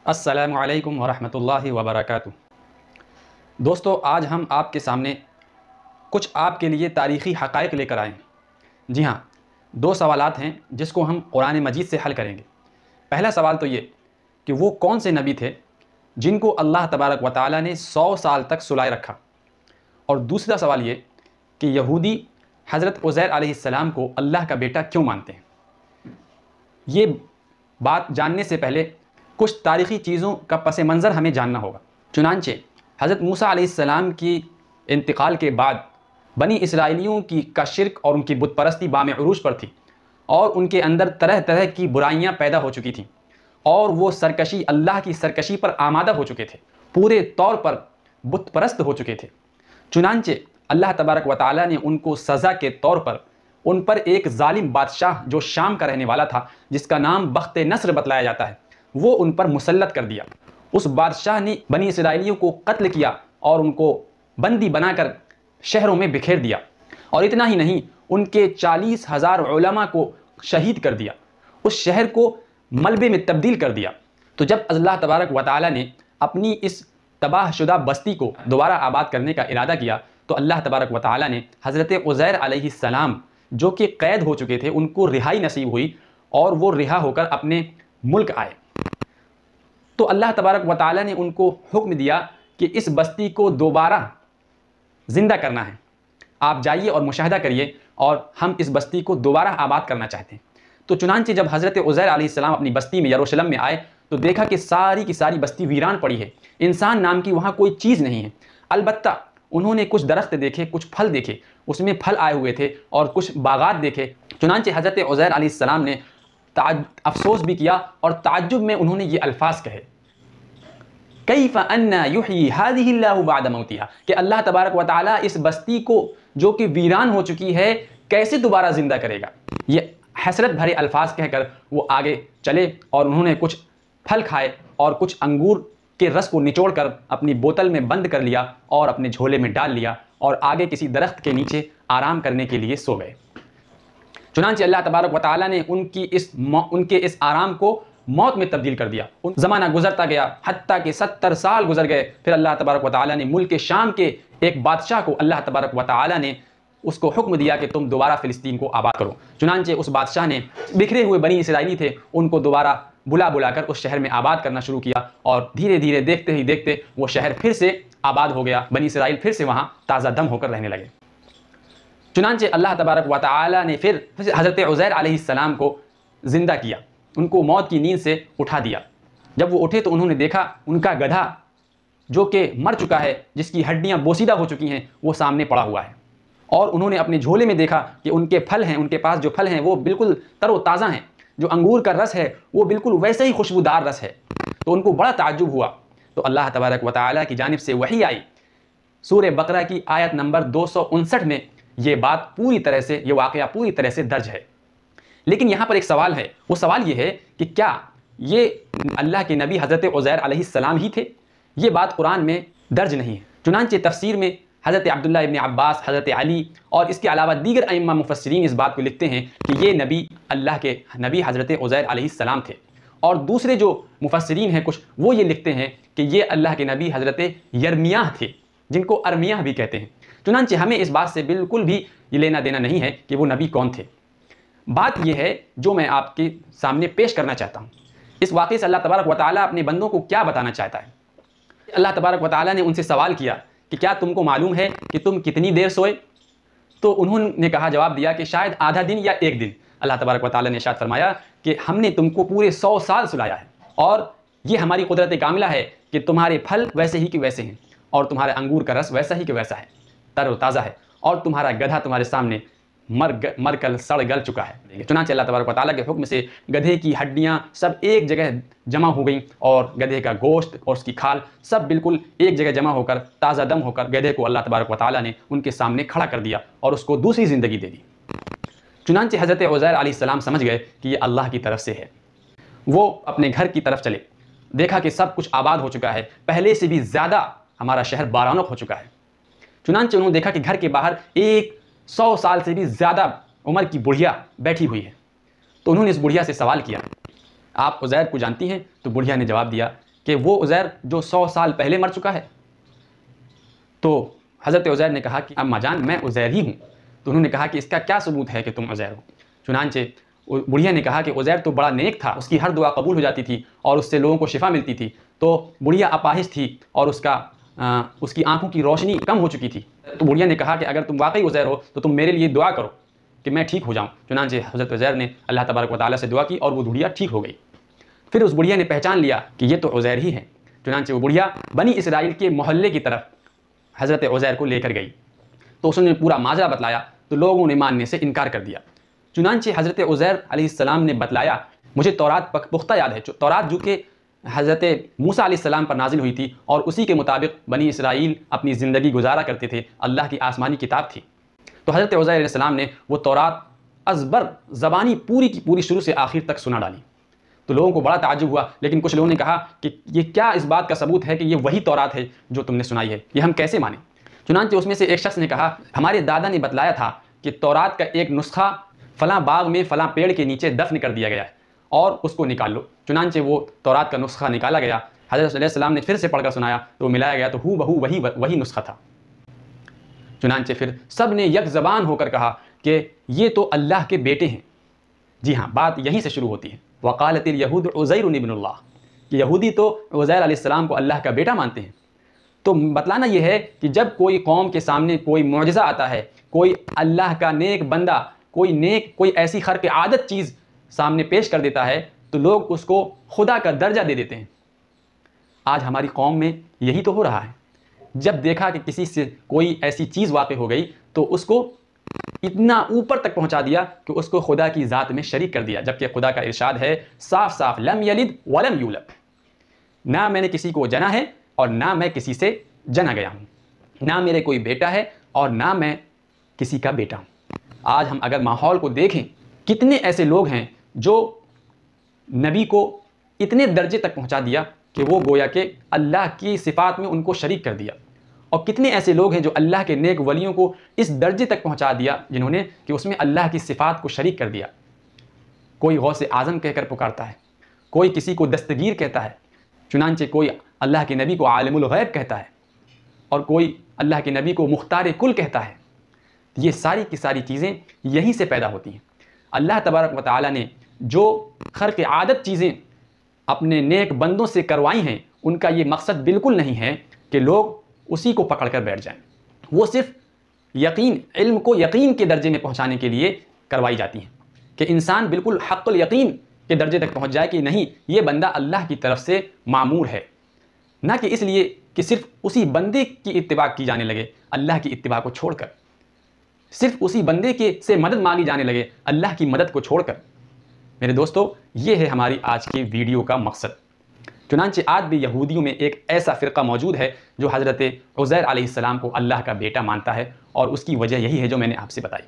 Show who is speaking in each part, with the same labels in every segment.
Speaker 1: السلام علیکم ورحمۃ اللہ وبرکاتہ۔ دوستو، آج ہم آپ کے سامنے کچھ آپ کے لیے تاریخی حقائق لے کر آئے ہیں۔ جی ہاں، دو سوالات ہیں جس کو ہم قرآن مجید سے حل کریں گے۔ پہلا سوال تو یہ کہ وہ کون سے نبی تھے جن کو اللہ تبارک و تعالیٰ نے 100 سال تک سلائے رکھا، اور دوسرا سوال یہ کہ یہودی حضرت عزیر علیہ السلام کو اللہ کا بیٹا کیوں مانتے ہیں۔ یہ بات جاننے سے پہلے کچھ تاریخی چیزوں کا پس منظر ہمیں جاننا ہوگا۔ چنانچہ حضرت موسیٰ علیہ السلام کی انتقال کے بعد بنی اسرائیلیوں کا شرک اور ان کی بت پرستی بام عروج پر تھی، اور ان کے اندر طرح طرح کی برائیاں پیدا ہو چکی تھیں، اور وہ سرکشی، اللہ کی سرکشی پر آمادہ ہو چکے تھے، پورے طور پر بت پرست ہو چکے تھے۔ چنانچہ اللہ تبارک و تعالیٰ نے ان کو سزا کے طور پر ان پر ایک ظالم بادشاہ جو شام کا رہنے والا تھا، جس کا نام بخت نصر بتلایا جاتا ہے، وہ ان پر مسلط کر دیا۔ اس بادشاہ نے بنی اسرائیلیوں کو قتل کیا اور ان کو بندی بنا کر شہروں میں بکھیر دیا، اور اتنا ہی نہیں، ان کے 40,000 علماء کو شہید کر دیا، اس شہر کو ملبے میں تبدیل کر دیا۔ تو جب اللہ تبارک و تعالیٰ نے اپنی اس تباہ شدہ بستی کو دوبارہ آباد کرنے کا ارادہ کیا، تو اللہ تبارک و تعالیٰ نے حضرت عزیر علیہ السلام جو کہ قید ہو چکے تھے، ان کو رہائی نصیب ہوئی، اور وہ رہا ہو کر اپنے ملک آئے۔ تو اللہ تبارک و تعالیٰ نے ان کو حکم دیا کہ اس بستی کو دوبارہ زندہ کرنا ہے، آپ جائیے اور مشاہدہ کریے، اور ہم اس بستی کو دوبارہ آباد کرنا چاہتے ہیں۔ تو چنانچہ جب حضرت عزیر علیہ السلام اپنی بستی میں یروشلم میں آئے تو دیکھا کہ ساری کی ساری بستی ویران پڑی ہے، انسان نام کی وہاں کوئی چیز نہیں ہے۔ البتہ انہوں نے کچھ درخت دیکھے، کچھ پھل دیکھے، اس میں پھل آئے ہوئے تھے، اور کچھ باغات دیکھے۔ چنانچہ حضرت عزیر علیہ السلام نے افسوس بھی کیا، اور تعجب میں انہوں نے یہ الفاظ کہے، کیف انا یحیی ہذہ اللہ بعد موتہا، کہ اللہ تبارک و تعالیٰ اس بستی کو جو کہ ویران ہو چکی ہے کیسے دوبارہ زندہ کرے گا۔ یہ حسرت بھرے الفاظ کہہ کر وہ آگے چلے، اور انہوں نے کچھ پھل کھائے اور کچھ انگور کے رس کو نچوڑ کر اپنی بوتل میں بند کر لیا اور اپنے جھولے میں ڈال لیا، اور آگے کسی درخت کے نیچے آرام کرنے کے لیے سو گئے۔ چنانچہ اللہ تبارک و تعالیٰ نے ان کے اس آرام کو موت میں تبدیل کر دیا۔ زمانہ گزرتا گیا، حتیٰ کہ 70 سال گزر گئے۔ پھر اللہ تبارک و تعالیٰ نے ملک شام کے ایک بادشاہ کو، اللہ تبارک و تعالیٰ نے اس کو حکم دیا کہ تم دوبارہ فلسطین کو آباد کرو۔ چنانچہ اس بادشاہ نے بکھرے ہوئے بنی اسرائیلی تھے، ان کو دوبارہ بلا کر اس شہر میں آباد کرنا شروع کیا، اور دھیرے دھیرے دیکھتے ہی دیکھتے وہ شہر پھر سے آباد ہو گیا، بنی اسرائیل پھر سے وہاں تازہ دم ہو کر رہنے لگے۔ چنانچہ اللہ تبارک و تعالیٰ نے پھر حضرت عزیر علیہ السلام کو زندہ کیا، ان کو موت کی نیند سے اٹھا دیا۔ جب وہ اٹھے تو انہوں نے دیکھا ان کا گدھا جو کہ مر چکا ہے، جس کی ہڈیاں بوسیدہ ہو چکی ہیں، وہ سامنے پڑا ہوا ہے، اور انہوں نے اپنے جھولے میں دیکھا کہ ان کے پھل ہیں، ان کے پاس جو پھل ہیں وہ بالکل تر و تازہ ہیں، جو انگور کا رس ہے وہ بالکل ویسے ہی خوشبودار رس ہے۔ تو ان کو بڑا تعجب ہوا، تو اللہ تبارک و تعالیٰ کی جانب سے وحی آئی۔ سورہ بقرہ کی آیت نمبر 259 میں یہ بات پوری طرح سے، یہ واقعہ پوری طرح سے درج ہے۔ لیکن یہاں پر ایک سوال ہے، وہ سوال یہ ہے کہ کیا یہ اللہ کے نبی حضرت عزیر علیہ السلام ہی تھے؟ یہ بات قرآن میں درج نہیں ہے۔ چنانچہ تفسیر میں حضرت عبداللہ ابن عباس، حضرت علی اور اس کے علاوہ دیگر ائمہ مفسرین اس بات کو لکھتے ہیں کہ یہ نبی، اللہ کے نبی حضرت عزیر علیہ السلام تھے، اور دوسرے جو مفسرین ہیں کچھ، وہ یہ لکھتے ہیں کہ یہ اللہ کے نبی حضرت یرمیاہ تھے، جن کو ارمیہ بھی کہتے ہیں۔ چنانچہ ہمیں اس بات سے بالکل بھی یہ لینا دینا نہیں ہے کہ وہ نبی کون تھے۔ بات یہ ہے جو میں آپ کے سامنے پیش کرنا چاہتا ہوں، اس واقعے سے اللہ تبارک و تعالیٰ اپنے بندوں کو کیا بتانا چاہتا ہے۔ اللہ تبارک و تعالیٰ نے ان سے سوال کیا کہ کیا تم کو معلوم ہے کہ تم کتنی دیر سوئے؟ تو انہوں نے جواب دیا کہ شاید آدھا دن یا ایک دن۔ اللہ تبارک و تعالیٰ نے ارشاد فرمایا کہ ہم نے تم کو پورے 100 سال سلایا ہے، اور یہ ہماری قدرت کاملہ ہے کہ تمہارے پھل ویسے ہی کہ ویسے ہیں، اور تمہارے انگور کا رس ویسا ہی کہ ویسا ہے، تر و تازہ ہے، اور تمہارا گدھا تمہارے سامنے مر کر سڑ گل چکا ہے۔ چنانچہ اللہ تبارک و تعالیٰ کے حکم سے گدھے کی ہڈیاں سب ایک جگہ جمع ہو گئیں، اور گدھے کا گوشت اور اس کی کھال سب بالکل ایک جگہ جمع ہو کر تازہ دم ہو کر گدھے کو اللہ تبارک و تعالیٰ نے ان کے سامنے کھڑا کر دیا، اور اس کو دوسری زندگی دے دی۔ چنانچہ حضرت عزیر علیہ السلام سمجھ گئے کہ یہ اللہ کی طرف سے ہے۔ وہ اپنے گھر کی طرف چلے، دیکھا کہ سب کچھ آباد ہو چکا ہے، پہلے سے بھی زیادہ ہمارا شہر بارانق ہو چکا ہے۔ چنانچہ انہوں نے دیکھا کہ گھر کے باہر ایک 100 سال سے بھی زیادہ عمر کی بڑھیا بیٹھی ہوئی ہے۔ تو انہوں نے اس بڑھیا سے سوال کیا، آپ عزیر کو جانتی ہیں؟ تو بڑھیا نے جواب دیا کہ وہ عزیر جو 100 سال پہلے مر چکا ہے؟ تو حضرت عزیر نے کہا کہ اماں جان میں عزیر ہی ہوں۔ تو انہوں نے کہا کہ اس کا کیا ثبوت ہے کہ تم عزیر ہو؟ چنانچہ بڑھیا نے کہا کہ عزیر تو بڑا نیک تھا، اس کی ہر دعا قبول ہو جاتی تھی اور اس سے لوگوں کو شفا ملتی تھی۔ تو بڑھیا اپاہج تھی اور اس کی آنکھوں کی روشنی کم ہو چکی تھی۔ تو بڑھیا نے کہا کہ اگر تم واقعی عزیر ہو تو تم میرے لیے دعا کرو کہ میں ٹھیک ہو جاؤں۔ چنانچہ حضرت عزیر نے اللہ تبارک و تعالیٰ سے دعا کی اور وہ بڑھیا ٹھیک ہو گئی۔ پھر اس بڑھیا نے پہچان لیا کہ یہ تو عزیر ہی ہے۔ چنانچہ وہ بڑھیا بنی اسرائیل کے محلے کی طرف حضرت عزیر کو لے کر گئی۔ تو اس نے پورا ماجرا بتلایا تو لوگوں نے ماننے سے انکار کر دیا۔ چنانچہ حضرت عزیر علیہ السلام نے بتلایا، مجھے تورات پختہ یاد ہے، تورات جو کہ حضرت موسیٰ علیہ السلام پر نازل ہوئی تھی اور اسی کے مطابق بنی اسرائیل اپنی زندگی گزارا کرتے تھے، اللہ کی آسمانی کتاب تھی۔ تو حضرت عزیر علیہ السلام نے وہ تورات ازبر زبانی پوری کی پوری شروع سے آخر تک سنا ڈالی۔ تو لوگوں کو بڑا تعجب ہوا، لیکن کچھ لوگوں نے کہا کہ یہ کیا اس بات کا ثبوت ہے کہ یہ وہی تورات ہے جو تم نے سنائی ہے، یہ ہم کیسے مانیں؟ چنانچہ اس میں سے ایک شخص نے کہا، ہمارے دادا نے بتلایا تھا کہ تورات کا ایک نسخہ فلاں باغ میں فلاں پیڑ کے نیچے دفن کر دیا گیا ہے اور اس کو نکال لو۔ چنانچہ وہ تورات کا نسخہ نکالا گیا، حضرت علیہ السلام نے پھر سے پڑھ کر سنایا تو وہ ملایا گیا تو ہو بہو وہی نسخہ تھا۔ چنانچہ پھر سب نے یک زبان ہو کر کہا کہ یہ تو اللہ کے بیٹے ہیں۔ جی ہاں، بات یہیں سے شروع ہوتی ہے۔ وقالت الیہود عزیر ابن اللہ، کہ یہودی تو عزیر علیہ السلام کو اللہ کا بیٹا مانتے ہیں۔ تو بتلانا یہ ہے کہ جب کوئی قوم کے سامنے کوئی معجزہ آتا ہے، کوئی اللہ کا نیک بندہ کوئی ایسی خرق عادت چیز سامنے پیش کر دیتا ہے تو لوگ اس کو خدا کا درجہ دے دیتے ہیں۔ آج ہماری قوم میں یہی تو ہو رہا ہے۔ جب دیکھا کہ کسی سے کوئی ایسی چیز واقع ہو گئی تو اس کو اتنا اوپر تک پہنچا دیا کہ اس کو خدا کی ذات میں شریک کر دیا، جبکہ خدا کا ارشاد ہے صاف صاف، لم یلد ولم یولد، نہ میں نے کسی کو جنا ہے اور نہ میں کسی سے جنا گیا ہوں، نہ میرے کوئی بیٹا ہے اور نہ میں کسی کا بیٹا ہوں۔ آج ہم اگر ماحول کو دیکھیں، کتنے ایسے لوگ ہیں جو نبی کو اتنے درجے تک پہنچا دیا کہ وہ گویا کہ اللہ کی صفات میں ان کو شریک کر دیا، اور کتنے ایسے لوگ ہیں جو اللہ کے نیک ولیوں کو اس درجے تک پہنچا دیا جنہوں نے کہ اس میں اللہ کی صفات کو شریک کر دیا۔ کوئی غوث اعظم کہہ کر پکارتا ہے، کوئی کسی کو دستگیر کہتا ہے، چنانچہ کوئی اللہ کے نبی کو عالم الغیب کہتا ہے، اور کوئی اللہ کے نبی کو مختار کل کہتا ہے۔ یہ ساری کی ساری چیزیں یہیں سے پیدا ہوتی ہیں۔ اللہ تبارک و تعالیٰ نے جو خرق عادت چیزیں اپنے نیک بندوں سے کروائی ہیں، ان کا یہ مقصد بالکل نہیں ہے کہ لوگ اسی کو پکڑ کر بیٹھ جائیں۔ وہ صرف علم کو یقین کے درجے میں پہنچانے کے لیے کروائی جاتی ہیں، کہ انسان بالکل حق الیقین کے درجے تک پہنچ جائے کہ نہیں، یہ بندہ اللہ کی طرف سے معمور ہے، نہ کہ اس لیے کہ صرف اسی بندے کی اتباع کی جانے لگے اللہ کی اتباع کو چھوڑ کر، صرف اسی بندے سے مدد مانگی جانے لگے اللہ کی مدد کو چھوڑ کر۔ میرے دوستو، یہ ہے ہماری آج کی ویڈیو کا مقصد۔ چنانچہ آج بھی یہودیوں میں ایک ایسا فرقہ موجود ہے جو حضرت عزیر علیہ السلام کو اللہ کا بیٹا مانتا ہے، اور اس کی وجہ یہی ہے جو میں نے آپ سے بتائی۔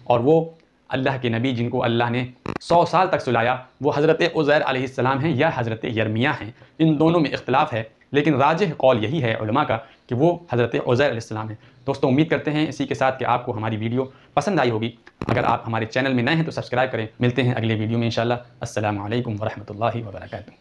Speaker 1: اور وہ اللہ کے نبی جن کو اللہ نے 100 سال تک سلایا، وہ حضرت عزیر علیہ السلام ہیں یا حضرت یرمیہ ہیں۔ ان دونوں میں اختلاف ہے، لیکن راجح قول یہی ہے علماء کا کہ وہ حضرت عزیر علیہ السلام ہیں۔ دوستوں، امید کرتے ہیں اسی کے ساتھ کہ آپ کو ہماری ویڈیو پسند آئی ہوگی۔ اگر آپ ہمارے چینل میں نئے ہیں تو سبسکرائب کریں۔ ملتے ہیں اگلے ویڈیو میں انشاءاللہ۔ السلام علیکم ورحمۃ اللہ وبرکاتہ۔